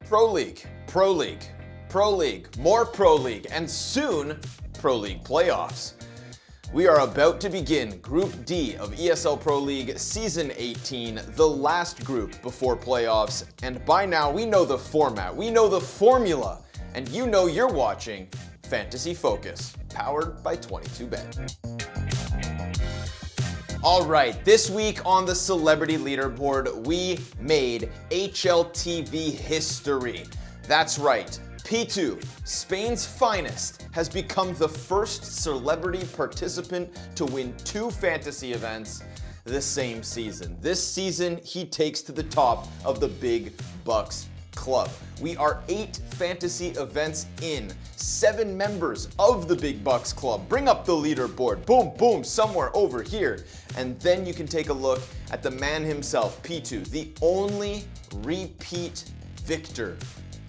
Pro League, Pro League, Pro League, more Pro League, and soon Pro League playoffs. We are about to begin Group D of ESL Pro League Season 18, the last group before playoffs, and by now we know the format, we know the formula, and you know you're watching Fantasy Focus, powered by 22Bet. Alright, this week on the celebrity leaderboard, we made HLTV history. That's right, Pitu, Spain's finest, has become the first celebrity participant to win 2 fantasy events the same season. This season, he takes to the top of the Big Bucks Club. We are 8 fantasy events in, 7 members of the Big Bucks Club. Bring up the leaderboard, boom, boom, somewhere over here. And then you can take a look at the man himself, Pitu, the only repeat victor.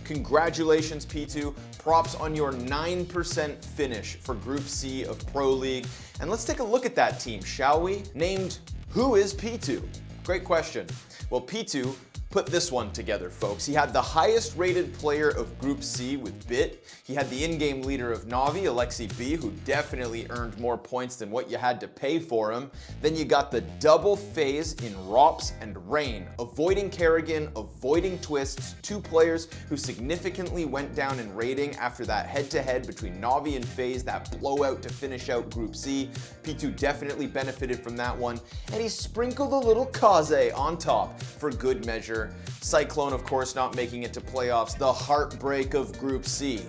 Congratulations, Pitu. Props on your 9% finish for Group C of Pro League. And let's take a look at that team, shall we? Named, who is Pitu? Great question. Well, Pitu put this one together, folks. He had the highest rated player of Group C with Bit. He had the in-game leader of Navi, Alexi B, who definitely earned more points than what you had to pay for him. Then you got the double phase in Rops and Rain, avoiding Kerrigan, avoiding Twists, 2 players who significantly went down in rating after that head-to-head between Navi and FaZe, that blowout to finish out Group C. Pitu definitely benefited from that one, and he sprinkled a little Kaze on top for good measure. Cyclone, of course, not making it to playoffs, the heartbreak of Group C.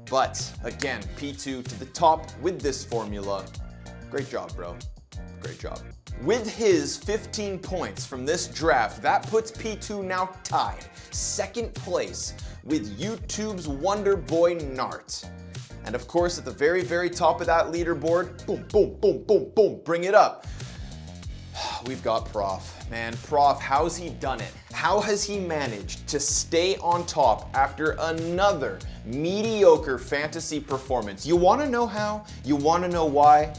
But again, Pitu to the top with this formula. Great job, bro. Great job. With his 15 points from this draft, that puts Pitu now tied, 2nd place with YouTube's Wonder Boy Nart. And of course, at the very, very top of that leaderboard, boom, boom, boom, boom, boom, bring it up. We've got Prof. Man, Prof, how's he done it? How has he managed to stay on top after another mediocre fantasy performance? You wanna know how? You wanna know why?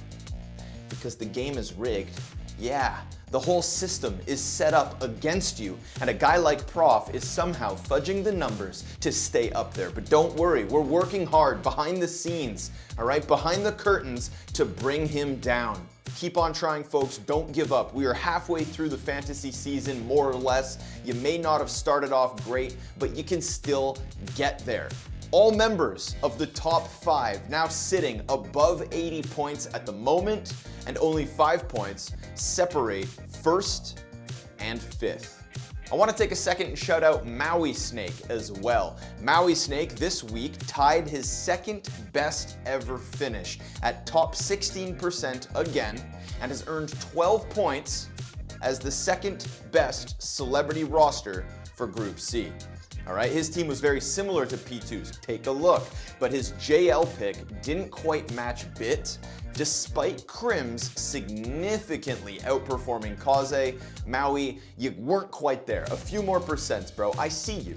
Because the game is rigged. Yeah, the whole system is set up against you, and a guy like Prof is somehow fudging the numbers to stay up there. But don't worry, we're working hard behind the scenes, all right, behind the curtains to bring him down. Keep on trying, folks. Don't give up. We are halfway through the fantasy season, more or less. You may not have started off great, but you can still get there. All members of the top 5 now sitting above 80 points at the moment, and only 5 points separate 1st and 5th. I want to take a second and shout out Maui Snake as well. Maui Snake this week tied his 2nd best ever finish at top 16% again, and has earned 12 points as the 2nd best celebrity roster for Group C. All right, his team was very similar to P2's. Take a look, but his JL pick didn't quite match Bit, despite Crims significantly outperforming Kaze. Maui, you weren't quite there. A few more percents, bro. I see you.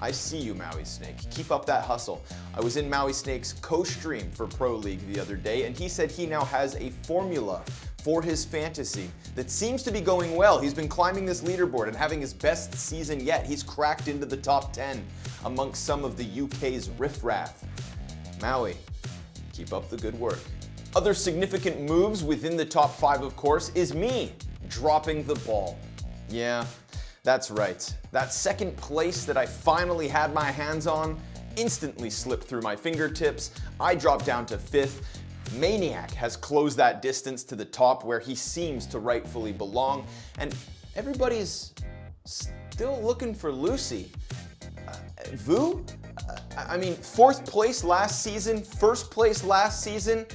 I see you, Maui Snake. Keep up that hustle. I was in Maui Snake's co-stream for Pro League the other day, and he said he now has a formula for his fantasy that seems to be going well. He's been climbing this leaderboard and having his best season yet. He's cracked into the top 10 amongst some of the UK's riffraff. Maui, keep up the good work. Other significant moves within the top 5, of course, is me dropping the ball. Yeah, that's right. That 2nd place that I finally had my hands on instantly slipped through my fingertips. I dropped down to 5th. Maniac has closed that distance to the top where he seems to rightfully belong, and everybody's still looking for Lucy. Vu? I mean, 4th place last season, 1st place last season,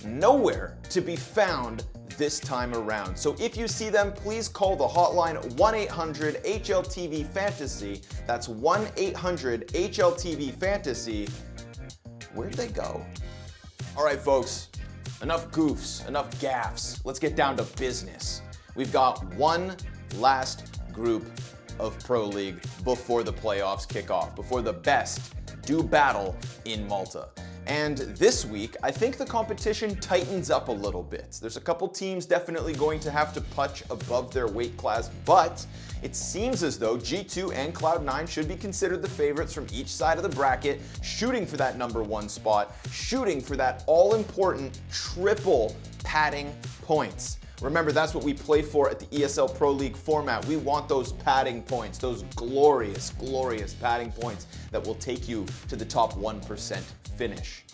nowhere to be found this time around. So if you see them, please call the hotline 1-800-HLTV-FANTASY. That's 1-800-HLTV-FANTASY. Where'd they go? All right, folks, enough goofs, enough gaffes. Let's get down to business. We've got one last group of Pro League before the playoffs kick off, before the best do battle in Malta. And this week, I think the competition tightens up a little bit. There's a couple teams definitely going to have to punch above their weight class, but it seems as though G2 and Cloud9 should be considered the favorites from each side of the bracket, shooting for that #1 spot, shooting for that all-important triple padding points. Remember, that's what we play for at the ESL Pro League format. We want those padding points, those glorious, glorious padding points that will take you to the top 1% finish.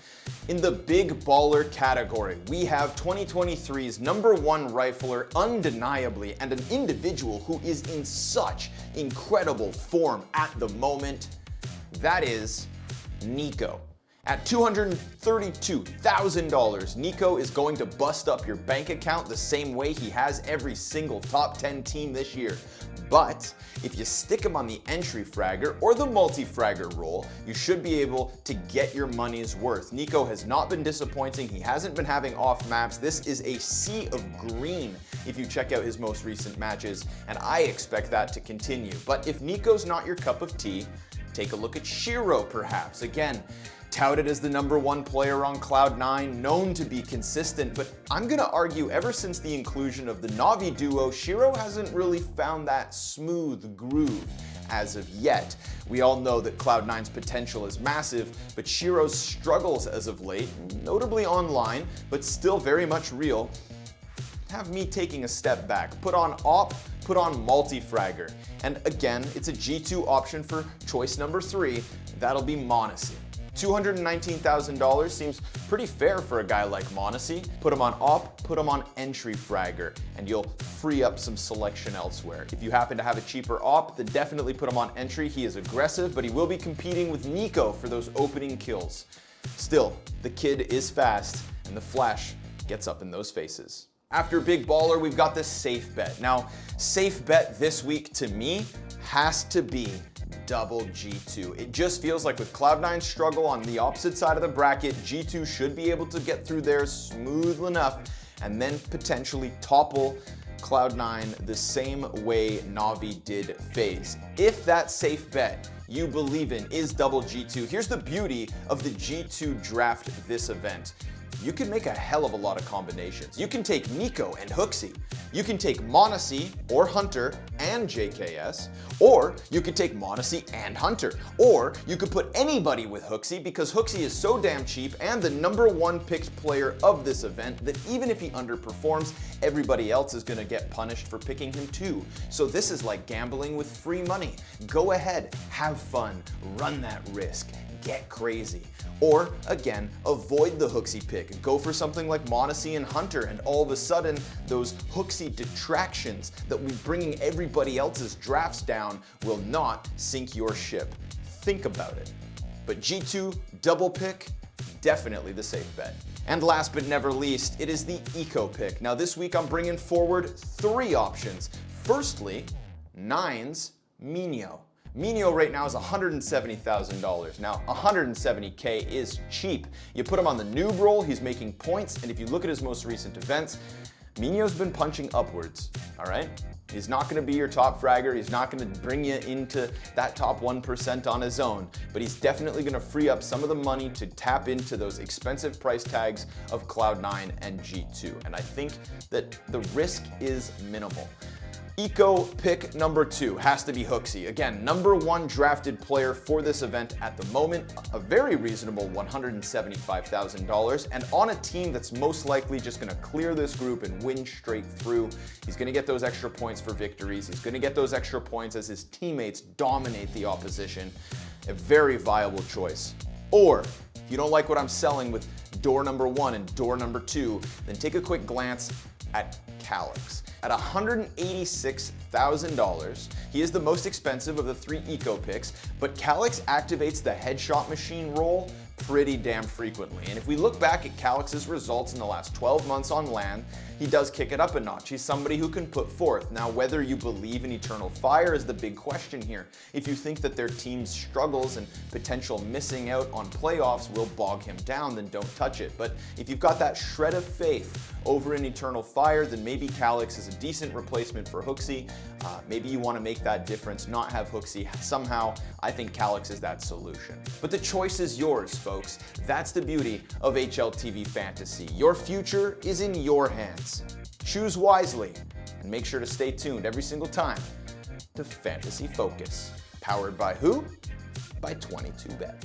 In the big baller category, we have 2023's #1 rifler undeniably, and an individual who is in such incredible form at the moment. That is Nico. At $232,000, Nico is going to bust up your bank account the same way he has every single top 10 team this year. But if you stick him on the entry fragger or the multi-fragger role, you should be able to get your money's worth. Nico has not been disappointing. He hasn't been having off maps. This is a sea of green if you check out his most recent matches, and I expect that to continue. But if Nico's not your cup of tea, take a look at Shiro perhaps. Again, touted as the #1 player on Cloud9, known to be consistent, but I'm gonna argue ever since the inclusion of the Navi duo, Shiro hasn't really found that smooth groove as of yet. We all know that Cloud9's potential is massive, but Shiro's struggles as of late, notably online, but still very much real, have me taking a step back. Put on AWP, put on multi-fragger. And again, it's a G2 option for choice #3, that'll be m0NESY. $219,000 seems pretty fair for a guy like m0NESY. Put him on AWP, put him on entry fragger, and you'll free up some selection elsewhere. If you happen to have a cheaper AWP, then definitely put him on entry. He is aggressive, but he will be competing with Nico for those opening kills. Still, the kid is fast, and the flash gets up in those faces. After Big Baller, we've got the safe bet. Now, safe bet this week to me has to be double G2. It just feels like with Cloud9's struggle on the opposite side of the bracket, G2 should be able to get through there smooth enough and then potentially topple Cloud9 the same way Navi did FaZe. If that safe bet you believe in is double G2, here's the beauty of the G2 draft this event. You can make a hell of a lot of combinations. You can take Nico and HooXi. You can take m0NESY or Hunter and JKS, or you could take m0NESY and Hunter, or you could put anybody with HooXi because HooXi is so damn cheap and the #1 picked player of this event that even if he underperforms, everybody else is gonna get punished for picking him too. So this is like gambling with free money. Go ahead, have fun, run that risk, get crazy. Or, again, avoid the HooXi pick. Go for something like m0NESY and Hunter, and all of a sudden, those HooXi detractions that will be bringing everybody else's drafts down will not sink your ship. Think about it. But G2 double pick, definitely the safe bet. And last but never least, it is the eco pick. Now this week I'm bringing forward 3 options. Firstly, Nine's Minio. Minio right now is $170,000. Now, $170K is cheap. You put him on the noob role, he's making points, and if you look at his most recent events, Minio's been punching upwards, all right? He's not gonna be your top fragger, he's not gonna bring you into that top 1% on his own, but he's definitely gonna free up some of the money to tap into those expensive price tags of Cloud9 and G2, and I think that the risk is minimal. Eco pick #2 has to be HooXi. Again, #1 drafted player for this event at the moment, a very reasonable $175,000, and on a team that's most likely just gonna clear this group and win straight through. He's gonna get those extra points for victories. He's gonna get those extra points as his teammates dominate the opposition. A very viable choice. Or, if you don't like what I'm selling with door #1 and door #2, then take a quick glance at Calyx. At $186,000, he is the most expensive of the 3 eco picks, but Calyx activates the headshot machine role pretty damn frequently. And if we look back at Calyx's results in the last 12 months on LAN, he does kick it up a notch. He's somebody who can put forth. Now, whether you believe in Eternal Fire is the big question here. If you think that their team's struggles and potential missing out on playoffs will bog him down, then don't touch it. But if you've got that shred of faith over in Eternal Fire, then maybe Calyx is a decent replacement for HooXi. Maybe you want to make that difference, not have HooXi. Somehow, I think Calyx is that solution. But the choice is yours, folks. That's the beauty of HLTV Fantasy. Your future is in your hands. Choose wisely, and make sure to stay tuned every single time to Fantasy Focus. Powered by who? By 22Bet.